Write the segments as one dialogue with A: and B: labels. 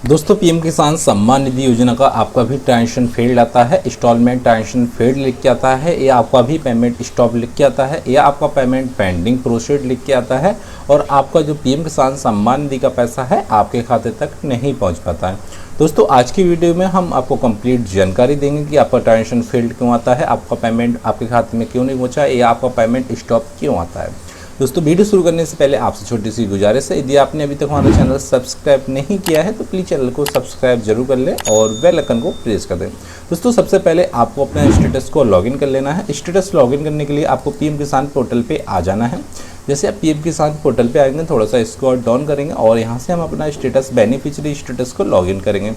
A: दोस्तों पीएम किसान सम्मान निधि योजना का आपका भी ट्रांजेक्शन फेल्ड आता है, इंस्टॉलमेंट ट्रांजेक्शन फेल्ड लिख के आता है, या आपका भी पेमेंट स्टॉप लिख के आता है, या आपका पेमेंट पेंडिंग प्रोसीड लिख के आता है और आपका जो पीएम किसान सम्मान निधि का पैसा है आपके खाते तक नहीं पहुंच पाता है। दोस्तों आज की वीडियो में हम आपको कंप्लीट जानकारी देंगे कि आपका ट्रांजेक्शन फेल्ड क्यों आता है, आपका पेमेंट आपके खाते में क्यों नहीं पहुँचा है, या आपका पेमेंट स्टॉप क्यों आता है। दोस्तों वीडियो शुरू करने से पहले आपसे छोटी सी गुजारिश है, यदि आपने अभी तक हमारा चैनल सब्सक्राइब नहीं किया है तो प्लीज़ चैनल को सब्सक्राइब जरूर कर लें और बेल आइकन को प्रेस कर दें। दोस्तों सबसे पहले आपको अपना स्टेटस को लॉगिन कर लेना है। स्टेटस लॉगिन करने के लिए आपको पीएम किसान पोर्टल पे आ जाना है। जैसे आप पीएम किसान पोर्टल पे आएंगे थोड़ा सा स्क्रॉल डाउन करेंगे और यहाँ से हम अपना स्टेटस बेनिफिशियरी स्टेटस को लॉगिन करेंगे।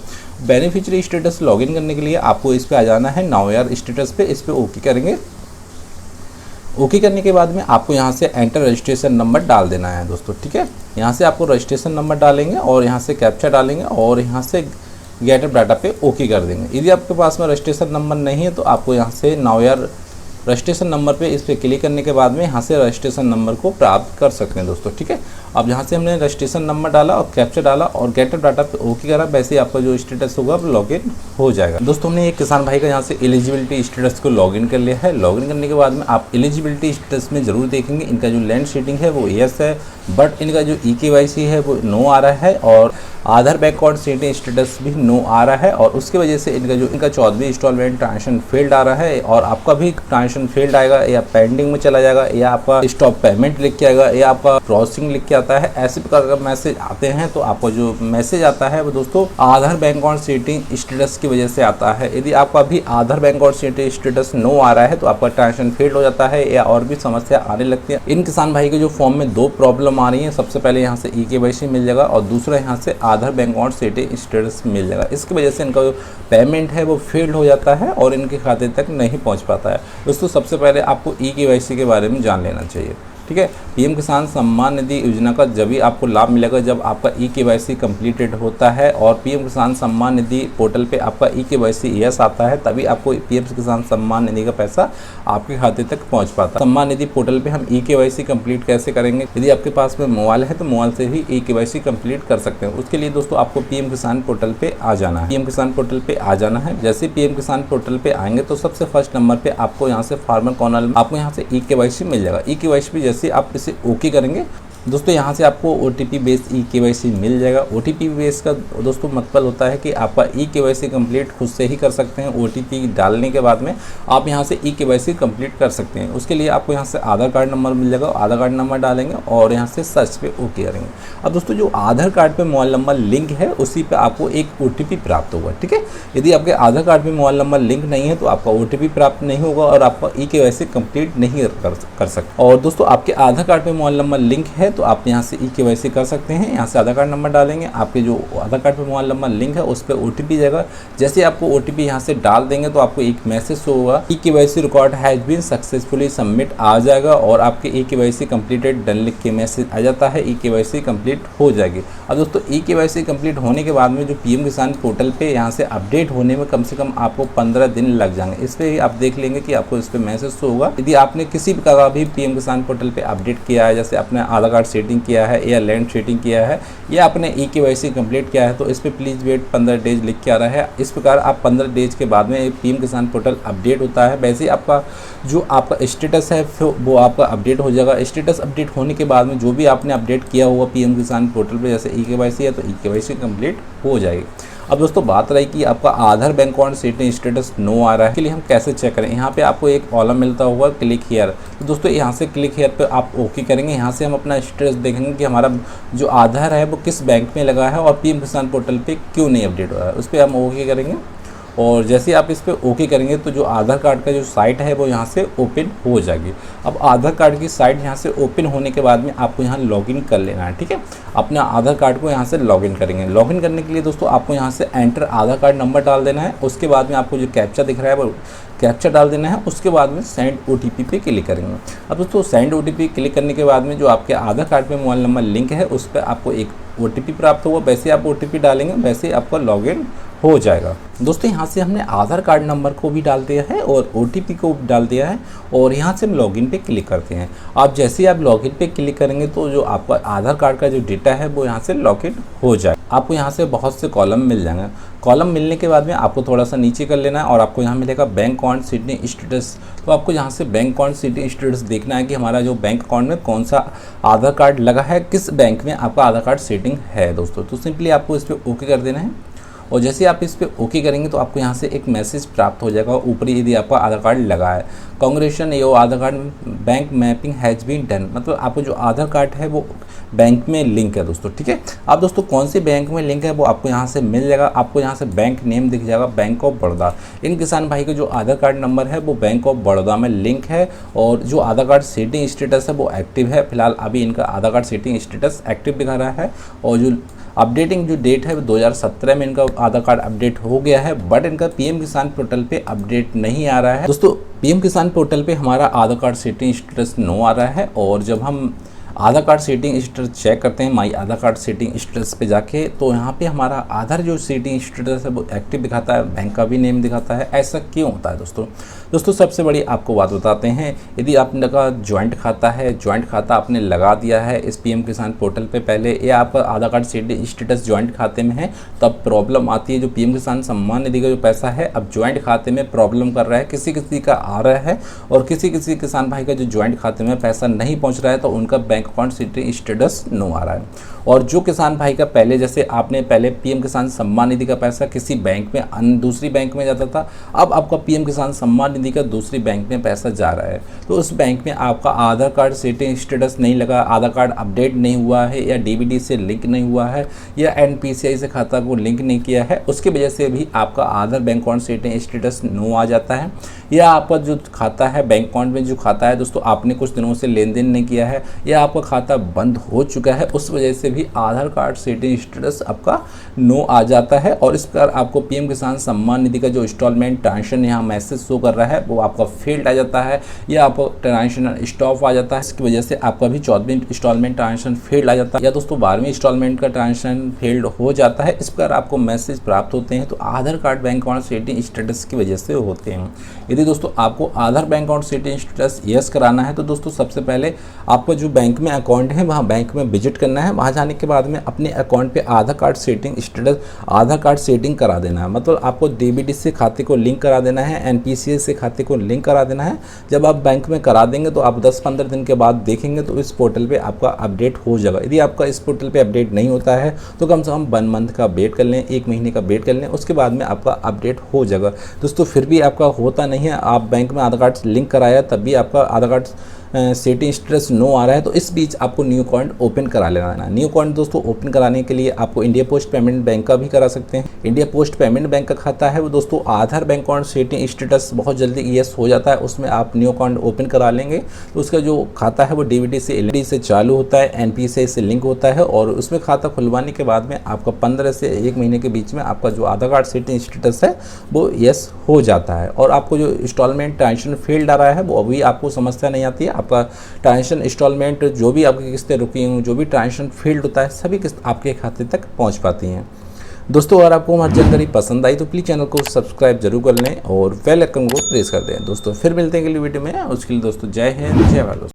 A: बेनिफिशियरी स्टेटस लॉगिन करने के लिए आपको इस पर आ जाना है, नाउ यार स्टेटस पे, इस पर ओके करेंगे। ओके करने के बाद में आपको यहाँ से एंटर रजिस्ट्रेशन नंबर डाल देना है दोस्तों, ठीक है। यहाँ से आपको रजिस्ट्रेशन नंबर डालेंगे और यहाँ से कैप्चा डालेंगे और यहाँ से गेट अप डाटा पे ओके कर देंगे। यदि आपके पास में रजिस्ट्रेशन नंबर नहीं है तो आपको यहाँ से नाउ यार रजिस्ट्रेशन नंबर पे इस पर क्लिक करने के बाद में यहाँ से रजिस्ट्रेशन नंबर को प्राप्त कर सकते हैं दोस्तों, ठीक है। अब यहाँ से हमने रजिस्ट्रेशन नंबर डाला और कैप्चा डाला और गेट अप डाटा पे ओके करा, वैसे ही आपका जो स्टेटस होगा वो लॉगिन हो जाएगा। दोस्तों हमने एक किसान भाई का यहाँ से एलिजिबिलिटी स्टेटस को लॉगिन कर लिया है। लॉगिन करने के बाद में आप एलिजिबिलिटी स्टेटस में जरूर देखेंगे इनका जो लैंड सेटिंग है वो यस है, बट इनका जो EKYC है वो नो आ रहा है और आधार बैंक अकाउंट सेटिंग स्टेटस भी नो आ रहा है, और उसकी वजह से इनका 14वीं इंस्टॉलमेंट ट्रांजेक्शन फेल्ड आ रहा है और आपका भी ट्रांजेक्शन फेल्ड आएगा, या पेंडिंग में चला जाएगा, या आपका स्टॉप पेमेंट लिख के आएगा, या आपका प्रोसेसिंग लिख के आता है। ऐसे प्रकार का मैसेज आते हैं तो आपको जो मैसेज आता है वो दोस्तों Aadhaar bank account setting status की वजह से आता है। यदि आपका भी Aadhaar bank account setting status no आ रहा है तो आपका ट्रांजेक्शन फेल्ड हो जाता है या और भी समस्या आने लगती है। इन किसान भाई के जो फॉर्म में दो प्रॉब्लम आ रही है, सबसे पहले यहाँ से EKYC मिल जाएगा और दूसरा यहाँ से आधार बैंक अकाउंट सेटिंग स्टेटस मिल जाएगा। इसकी वजह से इनका जो पेमेंट है वो फेल्ड हो जाता है और इनके खाते तक नहीं पहुँच पाता है। दोस्तों सबसे पहले आपको EKYC के बारे में जान लेना चाहिए, ठीक है। पीएम किसान सम्मान निधि योजना का जब भी आपको लाभ मिलेगा जब आपका EKYC कंप्लीटेड होता है और पीएम किसान सम्मान निधि पोर्टल पे आपका EKYC यस आता है, तभी आपको पीएम किसान सम्मान निधि का पैसा आपके खाते तक पहुंच पाता है। सम्मान निधि पोर्टल पे हम EKYC कंप्लीट कैसे करेंगे? यदि आपके पास में मोबाइल है तो मोबाइल से ही EKYC कंप्लीट कर सकते हैं। उसके लिए दोस्तों आपको पीएम किसान पोर्टल पे आ जाना है। पीएम किसान पोर्टल पे आ जाना है। जैसे पीएम किसान पोर्टल पे आएंगे तो सबसे फर्स्ट नंबर पे आपको यहाँ से फार्मर कॉर्नर में आपको यहाँ से EKYC मिल जाएगा। EKYC पे जैसे आप इसे ओके करेंगे दोस्तों यहाँ से आपको OTP बेस्ड EKYC मिल जाएगा। OTP बेस्ड का दोस्तों मतलब होता है कि आपका EKYC कंप्लीट खुद से ही कर सकते हैं। OTP डालने के बाद में आप यहाँ से EKYC कंप्लीट कर सकते हैं। उसके लिए आपको यहाँ से आधार कार्ड नंबर मिल जाएगा, आधार कार्ड नंबर डालेंगे और यहाँ से सर्च पे ओके करेंगे। अब दोस्तों जो आधार कार्ड पे मोबाइल नंबर लिंक है उसी पे आपको एक OTP प्राप्त होगा, ठीक है। यदि आपके आधार कार्ड पे मोबाइल नंबर लिंक नहीं है तो आपका OTP प्राप्त नहीं होगा और आपका EKYC कंप्लीट नहीं कर सकते। और दोस्तों आपके आधार कार्ड पे मोबाइल नंबर लिंक है तो आप यहाँ से EKYC कर सकते हैं। यहाँ से आधार कार्ड नंबर डालेंगे, आपके जो आधार कार्ड पे मोबाइल नंबर लिंक है उस पर OTP जाएगा। जैसे आपको OTP यहाँ से डाल देंगे तो आपको एक मैसेज होगा EKYC record has been successfully submit आ जाएगा और आपके EKYC कंप्लीटेड डन लिख के मैसेज आ जाता है, EKYC कंप्लीट हो जाएगी। अब दोस्तों EKYC कंप्लीट होने के बाद में जो पीएम किसान पोर्टल पे यहाँ से अपडेट होने में कम से कम आपको 15 दिन लग जाएंगे। इस पर ही आप देख लेंगे कि आपको इस पर मैसेज होगा। यदि आपने किसी प्रकार का भी पीएम किसान पोर्टल पे अपडेट किया है, जैसे अपने आधार कार्ड सेटिंग किया है या लैंड सेटिंग किया है या आपने EKYC कंप्लीट किया है तो इस पे प्लीज़ वेट 15 डेज लिख के आ रहा है। इस प्रकार आप 15 डेज के बाद में पीएम किसान पोर्टल अपडेट होता है। वैसे ही आपका जो आपका स्टेटस है वो आपका अपडेट हो जाएगा। स्टेटस अपडेट होने के बाद में जो भी आपने अपडेट किया हुआ पीएम किसान पोर्टल पे, जैसे EKYC है तो EKYC कंप्लीट हो जाएगी। अब दोस्तों बात रही कि आपका Aadhaar bank account setting status no आ रहा है, के लिए हम कैसे चेक करें। यहाँ पे आपको एक कॉलम मिलता होगा क्लिक हियर, तो दोस्तों यहाँ से क्लिक हियर पे आप ओके करेंगे। यहाँ से हम अपना स्टेटस देखेंगे कि हमारा जो आधार है वो किस बैंक में लगा है और पीएम किसान पोर्टल पे क्यों नहीं अपडेट हो रहा है, उस पर हम ओके करेंगे। और जैसे आप इस पर ओके करेंगे तो जो आधार कार्ड का जो साइट है वो यहाँ से ओपन हो जाएगी। अब आधार कार्ड की साइट यहाँ से ओपन होने के बाद में आपको यहाँ लॉगिन कर लेना है, ठीक है। अपने आधार कार्ड को यहाँ से लॉगिन करेंगे। लॉगिन करने के लिए दोस्तों आपको यहाँ से एंटर आधार कार्ड नंबर डाल देना है। उसके बाद में आपको जो कैप्चा दिख रहा है वो कैप्चा डाल देना है। उसके बाद में सेंड OTP पे क्लिक करेंगे। अब दोस्तों सेंड OTP क्लिक करने के बाद में जो आपके आधार कार्ड पे मोबाइल नंबर लिंक है उस पर आपको एक OTP प्राप्त होगा। वैसे आप OTP डालेंगे वैसे आपका लॉगिन हो जाएगा। दोस्तों यहाँ से हमने आधार कार्ड नंबर को भी डाल दिया है और OTP को भी डाल दिया है और यहाँ से हम लॉगिन पे क्लिक करते हैं। आप जैसे ही आप लॉगिन पे क्लिक करेंगे तो जो आपका आधार कार्ड का जो डेटा है वो यहाँ से लॉगिन हो जाए। आपको यहाँ से बहुत से कॉलम मिल जाएंगे। कॉलम मिलने के बाद में आपको थोड़ा सा नीचे कर लेना है और आपको यहाँ मिलेगा बैंक अकाउंट सीटिंग स्टेटस। तो आपको यहाँ से बैंक अकाउंट सीटिंग स्टेटस देखना है कि हमारा जो बैंक अकाउंट में कौन सा आधार कार्ड लगा है, किस बैंक में आपका आधार कार्ड सेटिंग है दोस्तों। तो सिंपली आपको इस पर ओके कर देना है और जैसे आप इस पर ओके करेंगे तो आपको यहाँ से एक मैसेज प्राप्त हो जाएगा ऊपरी, यदि आपका आधार कार्ड लगा है, congratulation your Aadhaar card bank mapping has been done. मतलब आपको जो आधार कार्ड है वो बैंक में लिंक है दोस्तों, ठीक है। अब दोस्तों कौन से बैंक में लिंक है वो आपको यहाँ से मिल जाएगा। आपको यहाँ से बैंक नेम दिख जाएगा, बैंक ऑफ बड़ौदा। इन किसान भाई का जो आधार कार्ड नंबर है वो बैंक ऑफ बड़ौदा में लिंक है और जो आधार कार्ड सेटिंग स्टेटस है वो एक्टिव है। फिलहाल अभी इनका आधार कार्ड सेटिंग स्टेटस एक्टिव दिखा रहा है और जो अपडेटिंग जो डेट है वो 2017 में इनका आधार कार्ड अपडेट हो गया है, बट इनका PM किसान पोर्टल पे अपडेट नहीं आ रहा है दोस्तों। PM किसान पोर्टल पे हमारा आधार कार्ड सेटिंग स्टेटस नो आ रहा है और जब हम आधार कार्ड सेटिंग स्टेटस चेक करते हैं माई आधार कार्ड सेटिंग स्टेटस पे जाके, तो यहाँ पे हमारा आधार जो सेटिंग स्टेटस है वो एक्टिव दिखाता है, बैंक का भी नेम दिखाता है। ऐसा क्यों होता है दोस्तों सबसे बड़ी आपको बात बताते हैं। यदि आपने का ज्वाइंट खाता है, ज्वाइंट खाता आपने लगा दिया है इस PM किसान पोर्टल पे पहले, या आपका आधार कार्ड सेटिंग स्टेटस ज्वाइंट खाते में है, तब प्रॉब्लम आती है। जो PM किसान सम्मान निधि का जो पैसा है अब ज्वाइंट खाते में प्रॉब्लम कर रहा है, किसी किसी का आ रहा है और किसी किसी किसान भाई का जो ज्वाइंट खाते में पैसा नहीं पहुँच रहा है तो उनका bank account setting status no आ रहा है। और जो किसान भाई का पहले, जैसे आपने पहले PM किसान सम्मान निधि का पैसा किसी बैंक में दूसरी बैंक में जाता था, अब आपका PM किसान सम्मान निधि का दूसरी बैंक में पैसा जा रहा है, तो उस बैंक में आपका आधार कार्ड सेटिंग स्टेटस नहीं लगा, आधार कार्ड अपडेट नहीं हुआ है, या DBD से लिंक नहीं हुआ है, या NPCI से खाता को लिंक नहीं किया है, उसकी वजह से भी आपका Aadhaar bank account setting status no आ जाता है। या आपका जो खाता है बैंक अकाउंट में जो खाता है दोस्तों आपने कुछ दिनों से लेन देन नहीं किया है, या आपका खाता बंद हो चुका है, उस वजह से भी आधार कार्ड सेटिंग स्टेटस आपका नो आ जाता है। और इस पर आपको PM किसान सम्मान निधि का जो इंस्टॉलमेंट ट्रांजेक्शन यहाँ मैसेज शो कर रहा है वो आपका फेल्ड आ जाता है, या आपका ट्रांजेक्शन स्टॉप आ जाता है। इसकी वजह से आपका भी 14वीं इंस्टॉलमेंट ट्रांजेक्शन फेल्ड आ जाता है, या दोस्तों 12वीं इंस्टॉलमेंट का ट्रांजेक्शन फेल्ड हो जाता है। इस पर आपको मैसेज प्राप्त होते हैं तो Aadhaar card bank account setting status की वजह से होते हैं। यदि दोस्तों आपको Aadhaar bank account setting status yes कराना है तो दोस्तों सबसे पहले आपका जो बैंक में अकाउंट है वहाँ बैंक में विजिट करना है। वहाँ जाने के बाद में अपने अकाउंट पे आधार कार्ड सेटिंग स्टेटस, आधार कार्ड सेटिंग करा देना है। मतलब आपको DBD से खाते को लिंक करा देना है, NPCI से खाते को लिंक करा देना है। जब आप बैंक में करा देंगे तो आप 10-15 दिन के बाद देखेंगे तो इस पोर्टल पे आपका अपडेट हो जाएगा। यदि आपका इस पोर्टल पे अपडेट नहीं होता है तो कम से कम 1 मंथ का वेट कर लें, 1 महीने का वेट कर लें, उसके बाद में आपका अपडेट हो जाएगा। दोस्तों फिर भी आपका होता नहीं है, आप बैंक में आधार कार्ड लिंक कराया तब भी आपका आधार कार्ड सेटिंग स्टेटस नो आ रहा है, तो इस बीच आपको न्यू अकाउंट ओपन करा लेना है। न्यू अकाउंट दोस्तों ओपन कराने के लिए आपको इंडिया पोस्ट पेमेंट बैंक का भी करा सकते हैं। इंडिया पोस्ट पेमेंट बैंक का खाता है वो दोस्तों Aadhaar bank account setting status बहुत जल्दी यस हो जाता है, उसमें आप न्यू अकाउंट ओपन करा लेंगे तो उसका जो खाता है वो DBD से LD से चालू होता है, NPCI से लिंक होता है और उसमें खाता खुलवाने के बाद में आपका 15 से 1 महीने के बीच में आपका जो आधार कार्ड सेटिंग स्टेटस है वो यस हो जाता है। और आपको जो इंस्टॉलमेंट ट्रांजेक्शन फेल्ड आ रहा है वो अभी आपको समस्या नहीं आती है। आपका ट्रांजेक्शन इंस्टॉलमेंट जो भी आपकी किस्तें रुकी हुई, जो भी ट्रांजेक्शन फेल्ड होता है, सभी किस्त आपके खाते तक पहुंच पाती हैं। दोस्तों अगर आपको हमारी जानकारी पसंद आई तो प्लीज़ चैनल को सब्सक्राइब जरूर कर लें और बेल आइकन को प्रेस कर दें। दोस्तों फिर मिलते हैं अगली वीडियो में, उसके लिए दोस्तों जय हिंद, जय भारत।